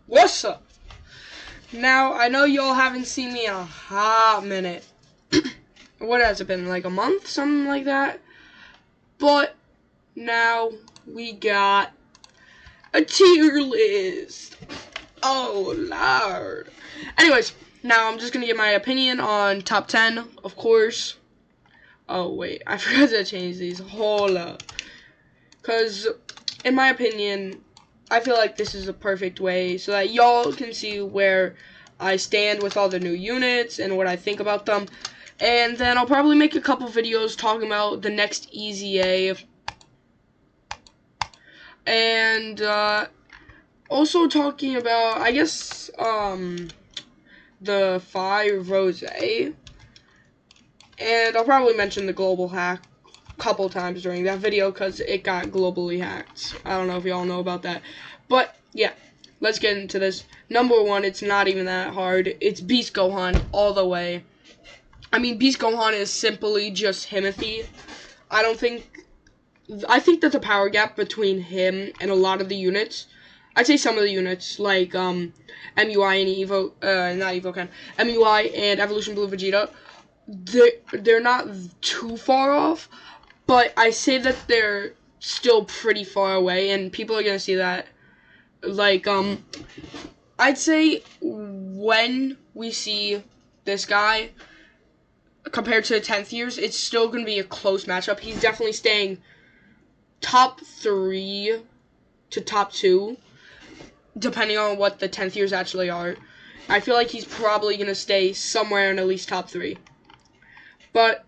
What's up? Now, I know y'all haven't seen me in a hot minute. What has it been, like a month? Something like that? But now we got a tier list. Oh, Lord. Anyways, now I'm just going to give my opinion on top 10, of course. Oh, wait. I forgot to change these. Hold up. Because, in my opinion, I feel like this is a perfect way so that y'all can see where I stand with all the new units and what I think about them. And then I'll probably make a couple videos talking about the next EZA. And also talking about, I guess, the 5 Rose. And I'll probably mention the global hack couple times during that video because it got globally hacked. I don't know if y'all know about that, but yeah, let's get into this. Number 1, it's not even that hard. It's Beast Gohan all the way. I mean, Beast Gohan is simply just Himothy. I think that the power gap between him and a lot of the units, I'd say some of the units like MUI and MUI and Evolution Blue Vegeta, they're not too far off. But I say that they're still pretty far away, and people are gonna see that. Like, I'd say when we see this guy compared to 10th years, it's still gonna be a close matchup. He's definitely staying top 3 to top 2, depending on what the 10th years actually are. I feel like he's probably gonna stay somewhere in at least top 3. But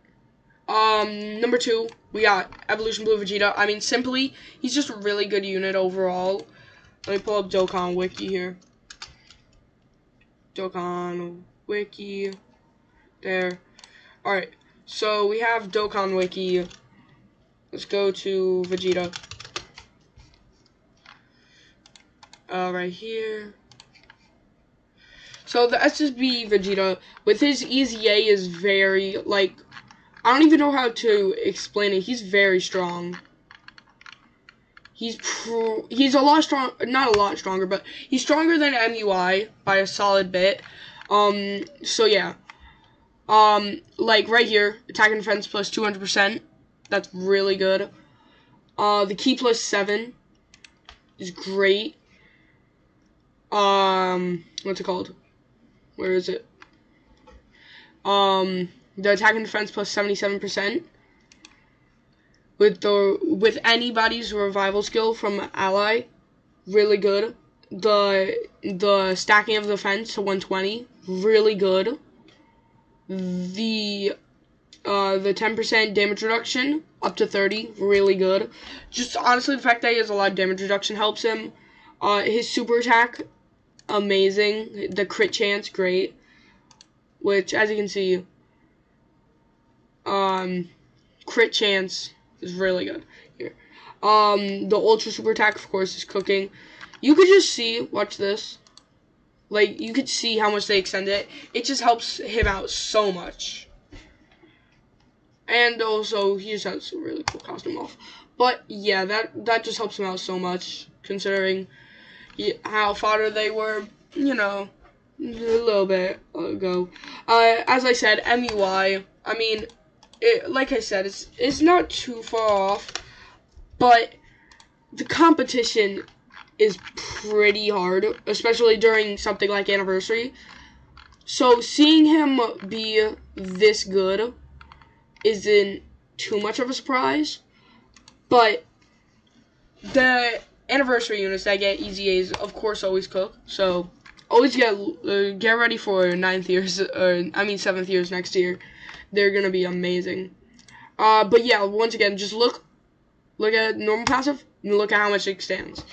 number 2, we got Evolution Blue Vegeta. I mean, simply, he's just a really good unit overall. Let me pull up Dokkan Wiki here. Dokkan Wiki. There. Alright, so we have Dokkan Wiki. Let's go to Vegeta. Right here. So the SSB Vegeta, with his EZA is very, like, I don't even know how to explain it. He's very strong. He's a lot strong, not a lot stronger, but he's stronger than MUI by a solid bit. So yeah. Like right here, attack and defense plus 200%. That's really good. The key plus 7 is great. What's it called? Where is it? The attack and defense plus 77%. With anybody's revival skill from ally, really good. The stacking of the defense to 120, really good. The 10% damage reduction up to 30, really good. Just honestly, the fact that he has a lot of damage reduction helps him. His super attack, amazing. The crit chance, great. Which, as you can see, crit chance is really good here. The ultra super attack, of course, is cooking. You could just see, watch this. Like, you could see how much they extend it. It just helps him out so much. And also, he just has a really cool costume off. But, yeah, that just helps him out so much, considering how fodder they were, you know, a little bit ago. As I said, MUI, I mean, like I said, it's not too far off, but the competition is pretty hard, especially during something like Anniversary. So seeing him be this good isn't too much of a surprise, but the Anniversary units that get EZAs, of course, always cook. So always get ready for 9th years, or I mean 7th years next year. They're gonna be amazing. But yeah, once again, just look at normal passive and look at how much it extends.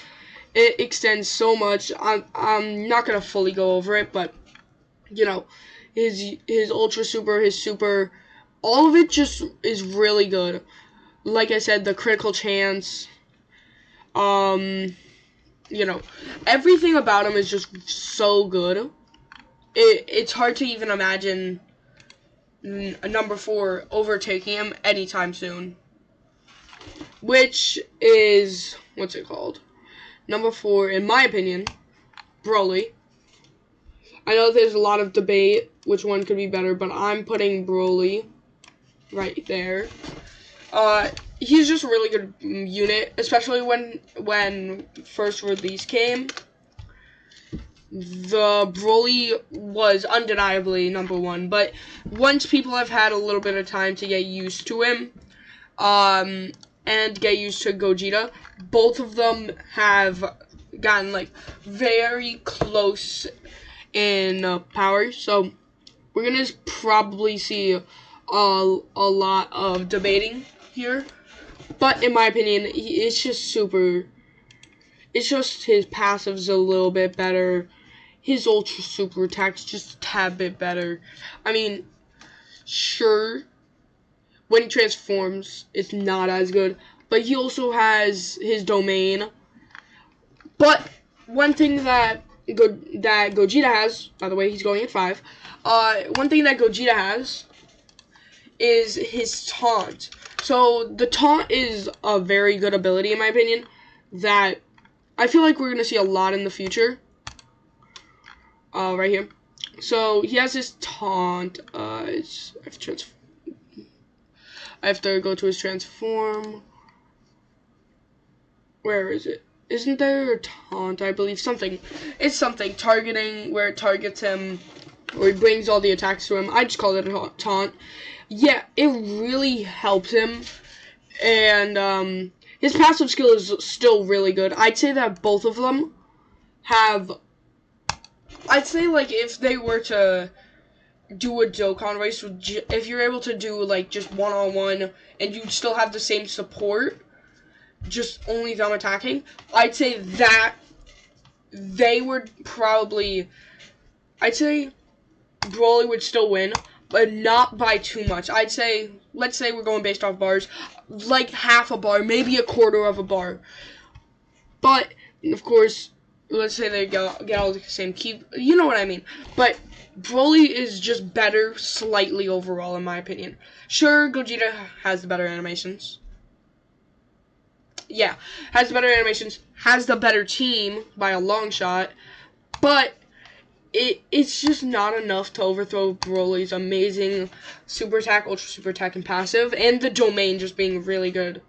It extends so much. I'm not gonna fully go over it, but you know, his ultra super, his super, all of it just is really good. Like I said, the critical chance, you know, everything about him is just so good. It's hard to even imagine a number 4 overtaking him anytime soon. Which is, what's it called? Number 4, in my opinion, Broly. I know there's a lot of debate which one could be better, but I'm putting Broly right there. He's just a really good unit, especially when first release came. The Broly was undeniably #1, but once people have had a little bit of time to get used to him, and get used to Gogeta, both of them have gotten like very close in power. So we're gonna probably see a lot of debating here, but in my opinion, it's just super. It's just his passive's a little bit better. His ultra super attack's just a tad bit better. I mean, sure, when he transforms, it's not as good, but he also has his domain. But one thing that Gogeta has, by the way, he's going at 5. One thing that Gogeta has is his taunt. So the taunt is a very good ability, in my opinion, that I feel like we're going to see a lot in the future. Right here. So he has his taunt. I have to go to his transform. Where is it? Isn't there a taunt? I believe something. It's something targeting where it targets him, or he brings all the attacks to him. I just call it a taunt. Yeah, it really helps him, and his passive skill is still really good. I'd say that both of them have. I'd say, like, if they were to do a Dokkan race, if you're able to do, like, just one-on-one, and you still have the same support, just only them attacking, I'd say that they would probably, I'd say Broly would still win, but not by too much. I'd say, let's say we're going based off bars, like half a bar, maybe a quarter of a bar. But, of course, let's say they get all the same key, you know what I mean. But Broly is just better slightly overall, in my opinion. Sure, Gogeta has the better animations. Yeah, has the better animations, has the better team by a long shot, but it's just not enough to overthrow Broly's amazing super attack, ultra super attack, and passive, and the domain just being really good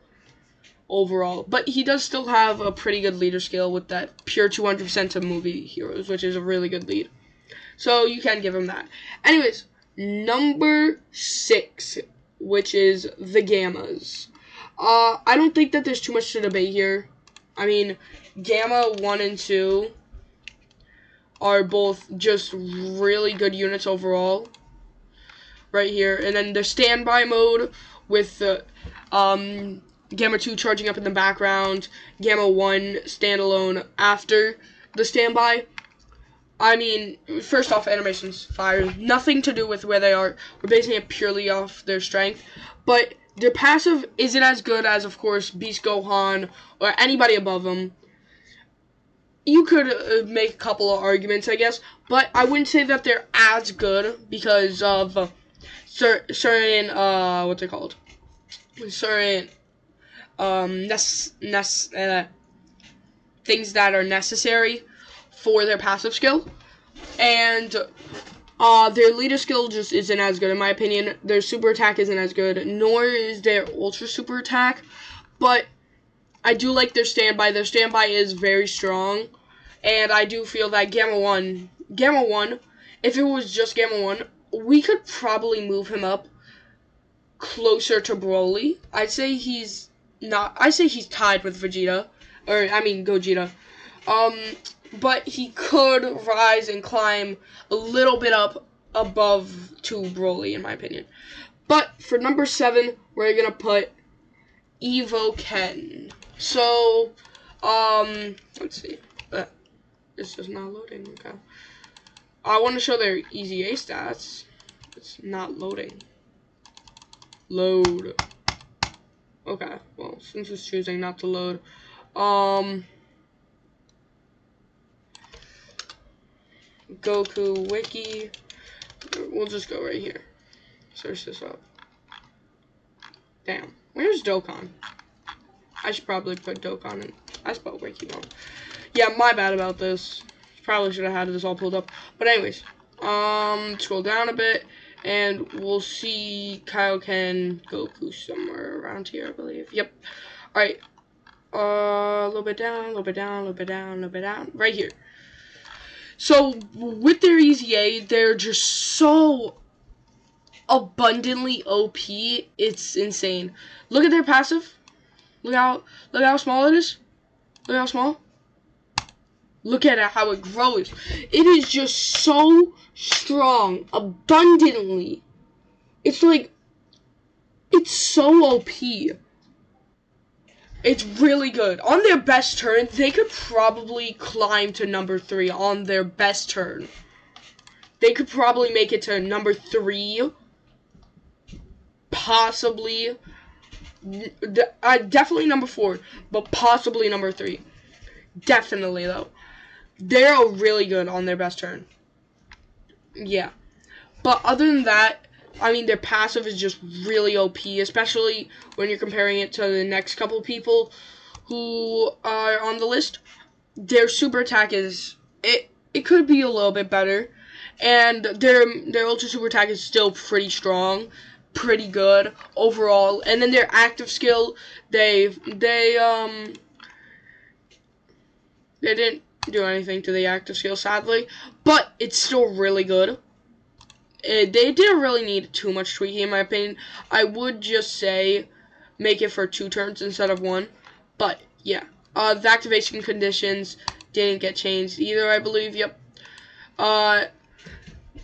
overall. But he does still have a pretty good leader skill with that pure 200% to movie heroes, which is a really good lead. So you can give him that. Anyways, number 6, which is the Gammas. I don't think that there's too much to debate here. I mean, Gamma 1 and 2 are both just really good units overall. Right here. And then the standby mode with the Gamma 2 charging up in the background, Gamma 1 standalone after the standby. I mean, first off, animations fire. Nothing to do with where they are. We're basing it purely off their strength. But their passive isn't as good as, of course, Beast Gohan or anybody above them. You could make a couple of arguments, I guess, but I wouldn't say that they're as good because of certain, what's it called? Certain, things that are necessary for their passive skill. And their leader skill just isn't as good, in my opinion. Their super attack isn't as good, nor is their ultra super attack. But I do like their standby. Their standby is very strong. And I do feel that Gamma 1, if it was just Gamma 1, we could probably move him up closer to Broly. I'd say he's tied with Vegeta. Gogeta. But he could rise and climb a little bit up above to Broly, in my opinion. But for number 7, we're gonna put Evo Ken. So, let's see. It's just not loading. Okay. I want to show their Easy A stats. It's not loading. Load. Okay. Well, since it's choosing not to load, Goku Wiki. We'll just go right here. Search this up. Damn. Where's Dokkan? I should probably put Dokkan in. I spelled Wiki wrong. Yeah, my bad about this. Probably should have had this all pulled up. But anyways, scroll down a bit, and we'll see Kaioken Goku somewhere around here, I believe. Yep. All right. A little bit down, a little bit down, a little bit down, a little bit down. Right here. So with their EZA, they're just so abundantly OP. It's insane. Look at their passive. Look how small it is. Look how small. Look at it, how it grows. It is just so strong, abundantly. It's like, it's so OP. It's really good. On their best turn, they could probably climb to number 3 on their best turn. They could probably make it to number 3. Possibly. Definitely number 4, but possibly number 3. Definitely, though. They're really good on their best turn. Yeah. But other than that, I mean, their passive is just really OP, especially when you're comparing it to the next couple people who are on the list. Their super attack is, it could be a little bit better. And their ultra super attack is still pretty strong, pretty good overall. And then their active skill, they didn't do anything to the active skill, sadly, but it's still really good. They didn't really need too much tweaking, in my opinion. I would just say make it for 2 turns instead of 1. But yeah, the activation conditions didn't get changed either, I believe. Yep.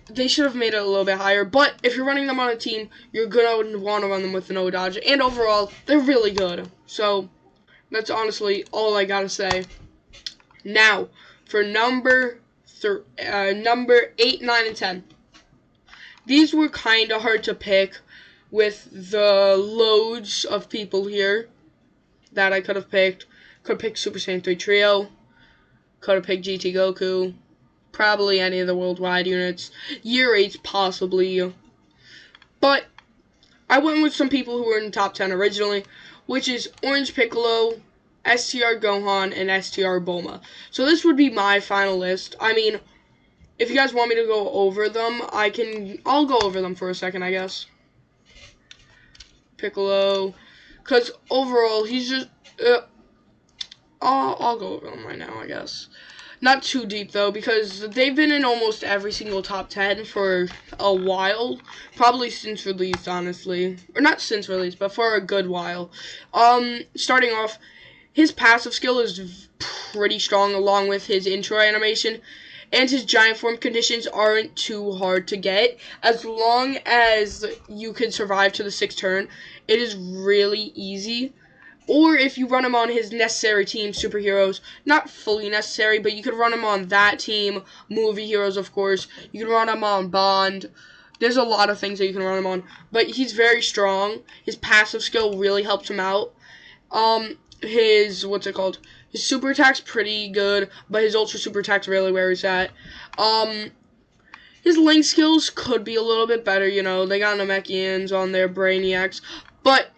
They should have made it a little bit higher, but if you're running them on a team, you're gonna want to run them with no dodge, and overall, they're really good. So that's honestly all I gotta say. Now, for number 8, 9, and 10. These were kind of hard to pick with the loads of people here that I could have picked. Could have picked Super Saiyan 3 Trio. Could have picked GT Goku. Probably any of the worldwide units. Year 8 possibly. But I went with some people who were in the top 10 originally, which is Orange Piccolo, STR Gohan, and STR Bulma. So this would be my final list. I mean, if you guys want me to go over them, I'll go over them for a second, I guess. Piccolo, because overall, he's just, I'll go over them right now, I guess. Not too deep, though, because they've been in almost every single top 10 for a while. Probably since release, honestly. Or not since release, but for a good while. Starting off, his passive skill is pretty strong, along with his intro animation. And his giant form conditions aren't too hard to get. As long as you can survive to the 6th turn, it is really easy. Or if you run him on his necessary team, superheroes, not fully necessary, but you could run him on that team, movie heroes, of course. You can run him on Bond. There's a lot of things that you can run him on. But he's very strong. His passive skill really helps him out. His super attack's pretty good, but his ultra super attack's really where he's at. His link skills could be a little bit better, you know. They got Namekians on their Brainiacs. But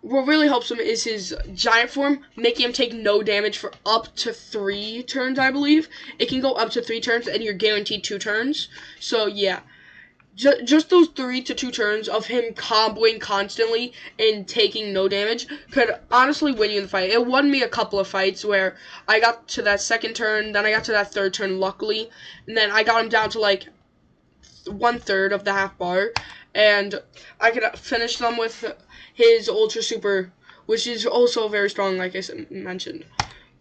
what really helps him is his giant form, making him take no damage for up to 3 turns, I believe. It can go up to 3 turns, and you're guaranteed 2 turns. So, yeah. Just those 3 to 2 turns of him comboing constantly and taking no damage could honestly win you the fight. It won me a couple of fights where I got to that 2nd turn, then I got to that 3rd turn, luckily, and then I got him down to like 1/3 of the half bar, and I could finish them with his Ultra Super, which is also very strong, like I mentioned.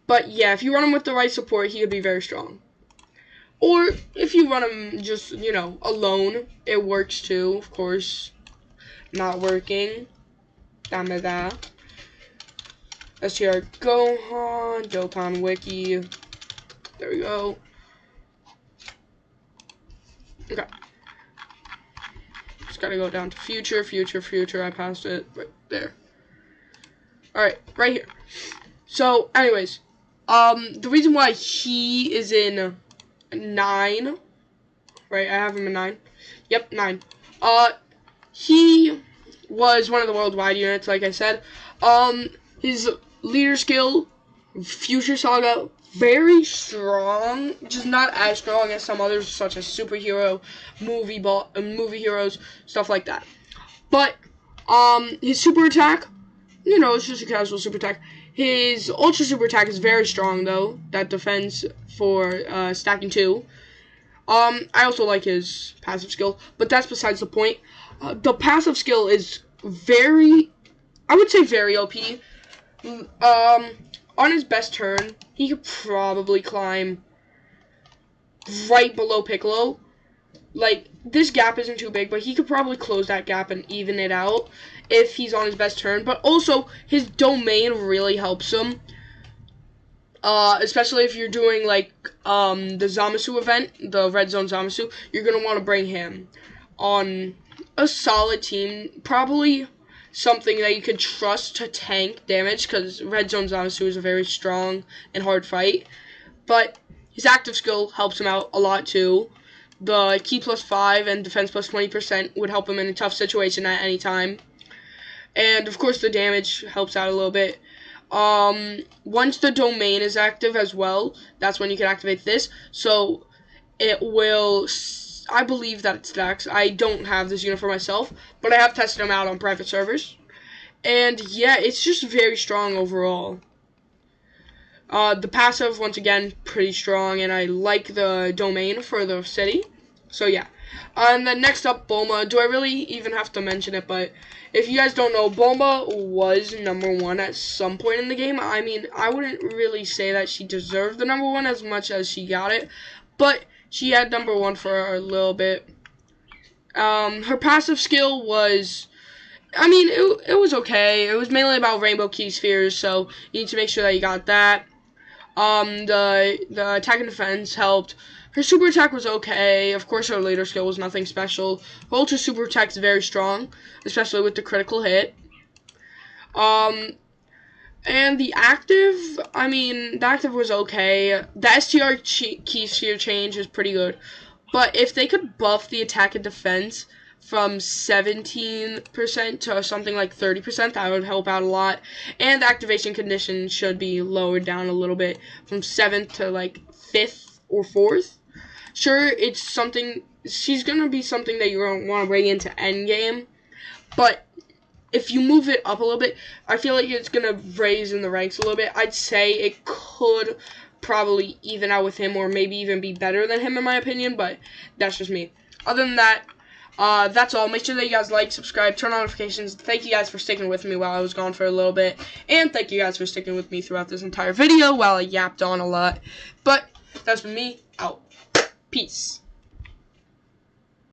But yeah, if you run him with the right support, he could be very strong. Or if you run him just, you know, alone, it works too, of course. Not working. Damn it, that. STR Gohan, Dokkan Wiki. There we go. Okay. Just gotta go down to future. I passed it right there. Alright, right here. So, anyways, the reason why he is in 9, right, I have him in 9. Yep, 9. He was one of the worldwide units, like I said. His leader skill Future Saga, very strong, just not as strong as some others, such as superhero, movie heroes, stuff like that. But his super attack, it's just a casual super attack. His ultra super attack is very strong though. That defends for stacking 2. I also like his passive skill, but that's besides the point. The passive skill is very, I would say very OP. On his best turn, he could probably climb right below Piccolo. Like, this gap isn't too big, but he could probably close that gap and even it out if he's on his best turn. But also, his domain really helps him. Especially if you're doing, like, the Zamasu event, the Red Zone Zamasu, you're going to want to bring him on a solid team. Probably something that you could trust to tank damage, because Red Zone Zamasu is a very strong and hard fight. But his active skill helps him out a lot, too. The Ki +5 and defense +20% would help him in a tough situation at any time. And, of course, the damage helps out a little bit. Once the domain is active as well, that's when you can activate this. So, it will, I believe that it stacks. I don't have this unit for myself, but I have tested them out on private servers. And, yeah, it's just very strong overall. The passive, once again, pretty strong, and I like the domain for the city. So, yeah. And then next up, Bulma. Do I really even have to mention it? But if you guys don't know, Bulma was #1 at some point in the game. I mean, I wouldn't really say that she deserved the #1 as much as she got it. But she had #1 for a little bit. Her passive skill was, I mean, it was okay. It was mainly about Rainbow Key Spheres, so you need to make sure that you got that. The attack and defense helped. Her super attack was okay. Of course, her later skill was nothing special. Her ultra super attack is very strong, especially with the critical hit. And the active, I mean, the active was okay. The STR key sphere change is pretty good. But if they could buff the attack and defense from 17% to something like 30%, that would help out a lot. And the activation condition should be lowered down a little bit from 7th to like 5th or 4th. Sure, it's something, she's going to be something that you're going to want to bring into endgame, but if you move it up a little bit, I feel like it's going to raise in the ranks a little bit. I'd say it could probably even out with him, or maybe even be better than him in my opinion, but that's just me. Other than that, that's all. Make sure that you guys like, subscribe, turn on notifications. Thank you guys for sticking with me while I was gone for a little bit. And thank you guys for sticking with me throughout this entire video while I yapped on a lot. But that's been me, out. Peace.